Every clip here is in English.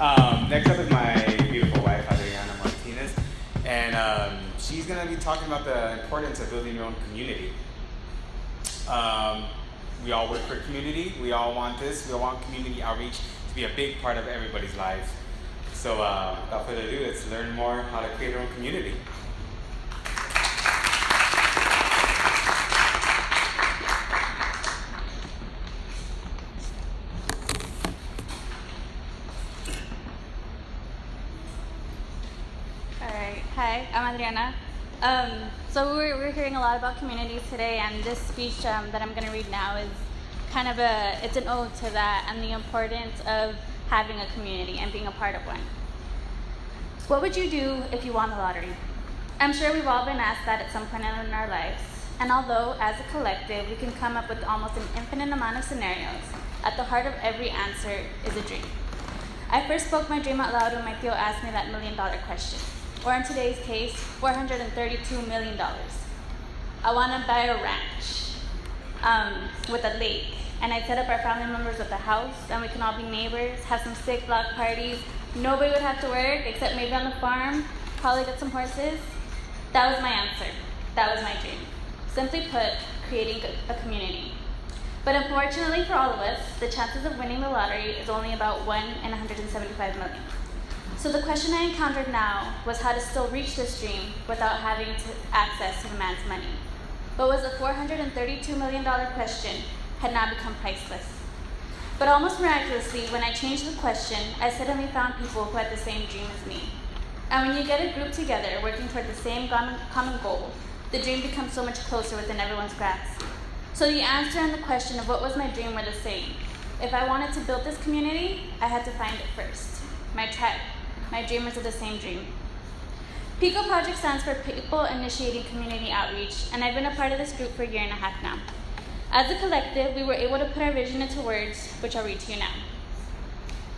Next up is my beautiful wife, Adriana Martinez, and she's going to be talking about the importance of building your own community. We all work for community. We all want this. We all want community outreach to be a big part of everybody's lives. So without further ado, let's learn more how to create our own community. Hi, I'm Adriana. So we're hearing a lot about communities today, and this speech that I'm going to read now is kind of it's an ode to that and the importance of having a community and being a part of one. What would you do if you won the lottery? I'm sure we've all been asked that at some point in our lives, and although as a collective we can come up with almost an infinite amount of scenarios, at the heart of every answer is a dream. I first spoke my dream out loud when my P.I.C.O asked me that $1 million question. Or in today's case, $432 million. I want to buy a ranch with a lake, and I'd set up our family members with a house, and we can all be neighbors, have some sick block parties. Nobody would have to work except maybe on the farm, probably get some horses. That was my answer. That was my dream. Simply put, creating a community. But unfortunately for all of us, the chances of winning the lottery is only about 1 in 175 million. So the question I encountered now was how to still reach this dream without having access to the man's money. But was the $432 million question had now become priceless. But almost miraculously, when I changed the question, I suddenly found people who had the same dream as me. And when you get a group together working toward the same common goal, the dream becomes so much closer within everyone's grasp. So the answer and the question of what was my dream were the same. If I wanted to build this community, I had to find it first. My tribe. My dreamers of the same dream. PICO project stands for People Initiating Community Outreach, and I've been a part of this group for a year and a half now. As a collective, we were able to put our vision into words, which I'll read to you now.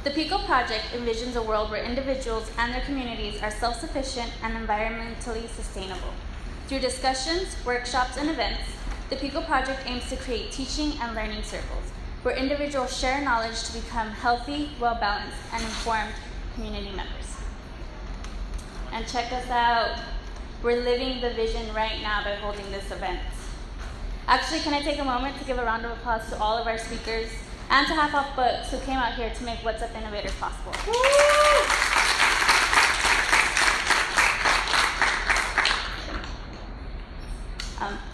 The PICO project envisions a world where individuals and their communities are self-sufficient and environmentally sustainable. Through discussions, workshops, and events, the PICO project aims to create teaching and learning circles, where individuals share knowledge to become healthy, well-balanced, and informed community members. And check us out. We're living the vision right now by holding this event. Actually, can I take a moment to give a round of applause to all of our speakers and to Half Off Books who came out here to make What's Up Innovators possible.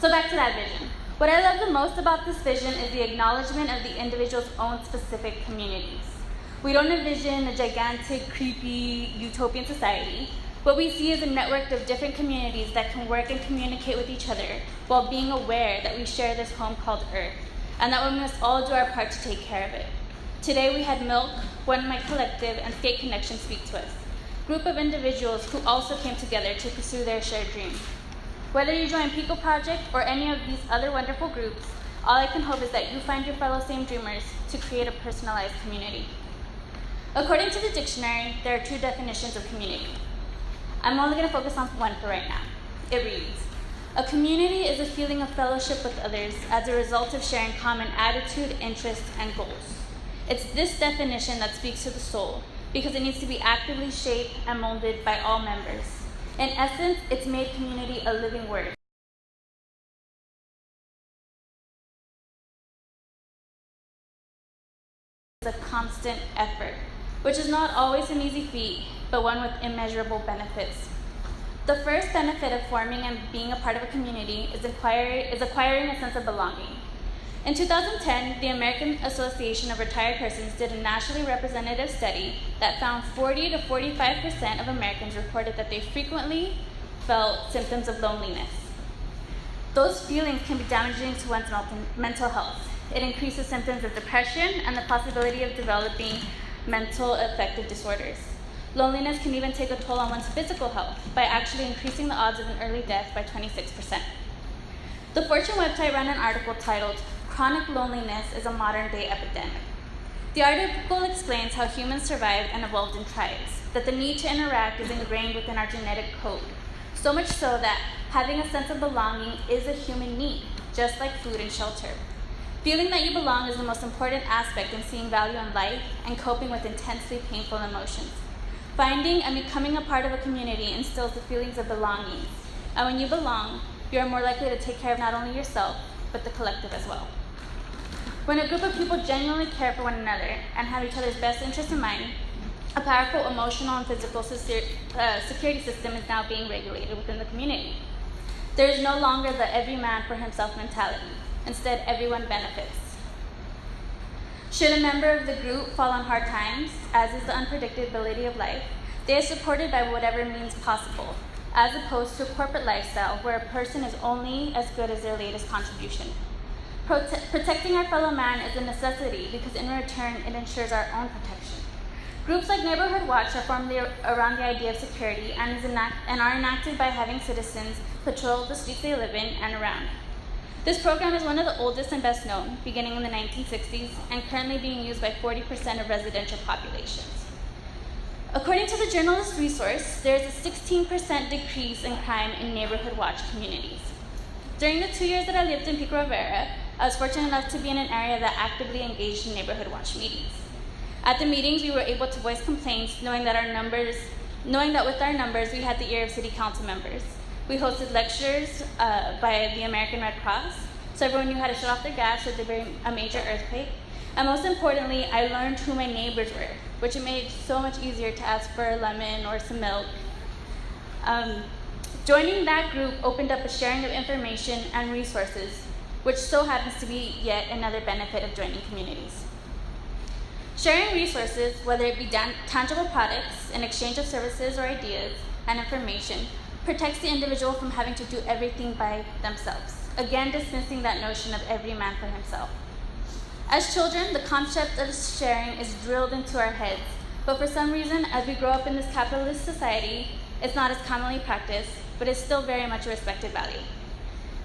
So back to that vision. What I love the most about this vision is the acknowledgement of the individual's own specific communities. We don't envision a gigantic, creepy, utopian society. What we see is a network of different communities that can work and communicate with each other while being aware that we share this home called Earth, and that we must all do our part to take care of it. Today we had Milk, One My Collective, and Skate Connection speak to us, a group of individuals who also came together to pursue their shared dream. Whether you join PICO Project or any of these other wonderful groups, all I can hope is that you find your fellow same dreamers to create a personalized community. According to the dictionary, there are two definitions of community. I'm only going to focus on one for right now. It reads, a community is a feeling of fellowship with others as a result of sharing common attitude, interests, and goals. It's this definition that speaks to the soul because it needs to be actively shaped and molded by all members. In essence, it's made community a living word. It's a constant effort, which is not always an easy feat, but one with immeasurable benefits. The first benefit of forming and being a part of a community is acquiring a sense of belonging. In 2010, the American Association of Retired Persons did a nationally representative study that found 40 to 45% of Americans reported that they frequently felt symptoms of loneliness. Those feelings can be damaging to one's mental health. It increases symptoms of depression and the possibility of developing mental affective disorders. Loneliness can even take a toll on one's physical health by actually increasing the odds of an early death by 26%. The Fortune website ran an article titled, Chronic Loneliness is a Modern-Day Epidemic. The article explains how humans survived and evolved in tribes, that the need to interact is ingrained within our genetic code, so much so that having a sense of belonging is a human need, just like food and shelter. Feeling that you belong is the most important aspect in seeing value in life and coping with intensely painful emotions. Finding and becoming a part of a community instills the feelings of belonging. And when you belong, you are more likely to take care of not only yourself, but the collective as well. When a group of people genuinely care for one another and have each other's best interests in mind, a powerful emotional and physical security system is now being regulated within the community. There is no longer the every man for himself mentality. Instead, everyone benefits. Should a member of the group fall on hard times, as is the unpredictability of life, they are supported by whatever means possible, as opposed to a corporate lifestyle where a person is only as good as their latest contribution. Protecting our fellow man is a necessity because in return it ensures our own protection. Groups like Neighborhood Watch are formed around the idea of security and are enacted by having citizens patrol the streets they live in and around. This program is one of the oldest and best known, beginning in the 1960s and currently being used by 40% of residential populations. According to the journalist resource, there is a 16% decrease in crime in Neighborhood Watch communities. During the 2 years that I lived in Pico Rivera, I was fortunate enough to be in an area that actively engaged in Neighborhood Watch meetings. At the meetings, we were able to voice complaints, knowing that with our numbers, we had the ear of city council members. We hosted lectures by the American Red Cross, so everyone knew how to shut off their gas should there be a major earthquake. And most importantly, I learned who my neighbors were, which it made so much easier to ask for a lemon or some milk. Joining that group opened up a sharing of information and resources, which so happens to be yet another benefit of joining communities. Sharing resources, whether it be tangible products, an exchange of services or ideas and information, protects the individual from having to do everything by themselves, again dismissing that notion of every man for himself. As children, the concept of sharing is drilled into our heads, but for some reason, as we grow up in this capitalist society, it's not as commonly practiced, but it's still very much a respected value.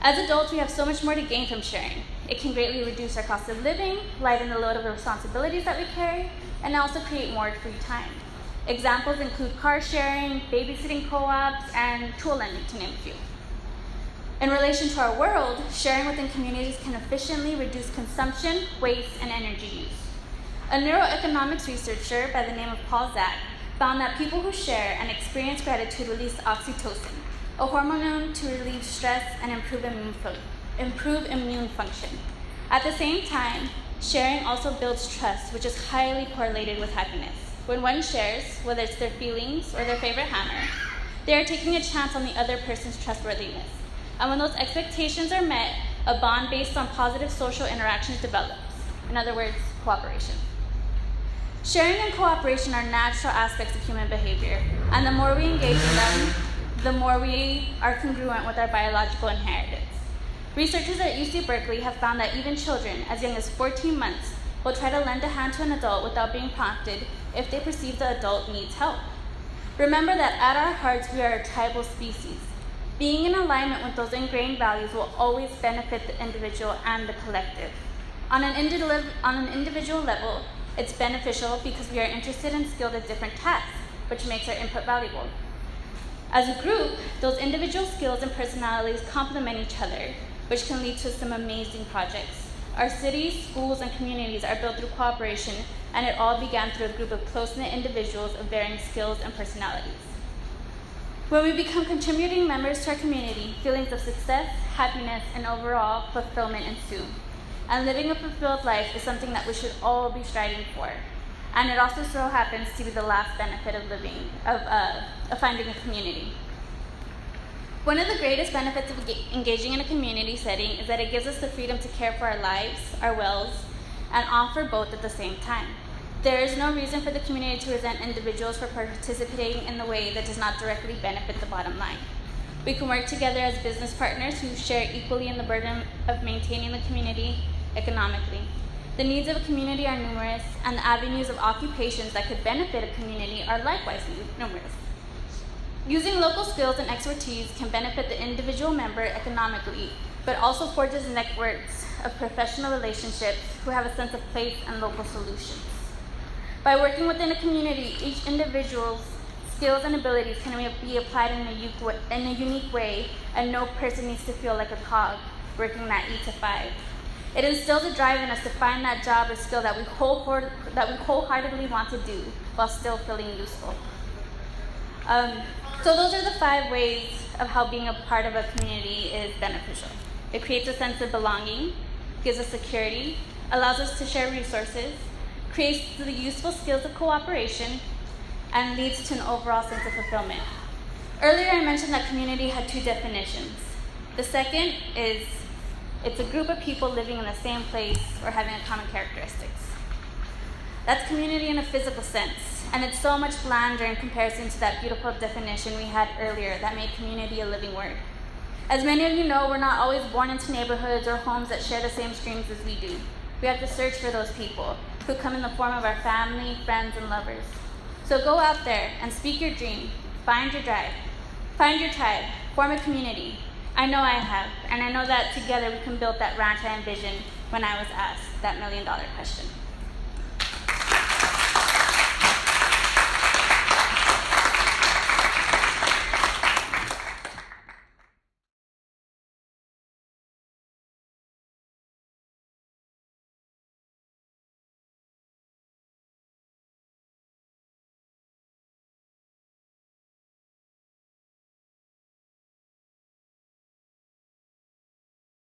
As adults, we have so much more to gain from sharing. It can greatly reduce our cost of living, lighten the load of the responsibilities that we carry, and also create more free time. Examples include car sharing, babysitting co-ops, and tool lending, to name a few. In relation to our world, sharing within communities can efficiently reduce consumption, waste, and energy use. A neuroeconomics researcher by the name of Paul Zak found that people who share and experience gratitude release oxytocin, a hormone known to relieve stress and improve immune function. At the same time, sharing also builds trust, which is highly correlated with happiness. When one shares, whether it's their feelings or their favorite hammer, they are taking a chance on the other person's trustworthiness. And when those expectations are met, a bond based on positive social interactions develops. In other words, cooperation. Sharing and cooperation are natural aspects of human behavior, and the more we engage in them, the more we are congruent with our biological inheritance. Researchers at UC Berkeley have found that even children as young as 14 months will try to lend a hand to an adult without being prompted if they perceive the adult needs help. Remember that at our hearts, we are a tribal species. Being in alignment with those ingrained values will always benefit the individual and the collective. On an individual level, it's beneficial because we are interested and skilled at different tasks, which makes our input valuable. As a group, those individual skills and personalities complement each other, which can lead to some amazing projects. Our cities, schools, and communities are built through cooperation, and it all began through a group of close-knit individuals of varying skills and personalities. When we become contributing members to our community, feelings of success, happiness, and overall fulfillment ensue. And living a fulfilled life is something that we should all be striving for. And it also so happens to be the last benefit of finding a community. One of the greatest benefits of engaging in a community setting is that it gives us the freedom to care for our lives, our wills, and offer both at the same time. There is no reason for the community to resent individuals for participating in the way that does not directly benefit the bottom line. We can work together as business partners who share equally in the burden of maintaining the community economically. The needs of a community are numerous, and the avenues of occupations that could benefit a community are likewise numerous. Using local skills and expertise can benefit the individual member economically, but also forges networks of professional relationships who have a sense of place and local solutions. By working within a community, each individual's skills and abilities can be applied in a unique way, and no person needs to feel like a cog working that 8 to 5. It instills a drive in us to find that job or skill that we wholeheartedly want to do while still feeling useful. So those are the 5 ways of how being a part of a community is beneficial. It creates a sense of belonging, gives us security, allows us to share resources, creates the useful skills of cooperation, and leads to an overall sense of fulfillment. Earlier I mentioned that community had 2 definitions. The second is it's a group of people living in the same place or having common characteristics. That's community in a physical sense, and it's so much blander in comparison to that beautiful definition we had earlier that made community a living word. As many of you know, we're not always born into neighborhoods or homes that share the same streams as we do. We have to search for those people who come in the form of our family, friends, and lovers. So go out there and speak your dream, find your drive, find your tribe, form a community. I know I have, and I know that together we can build that ranch I envisioned when I was asked that $1 million question.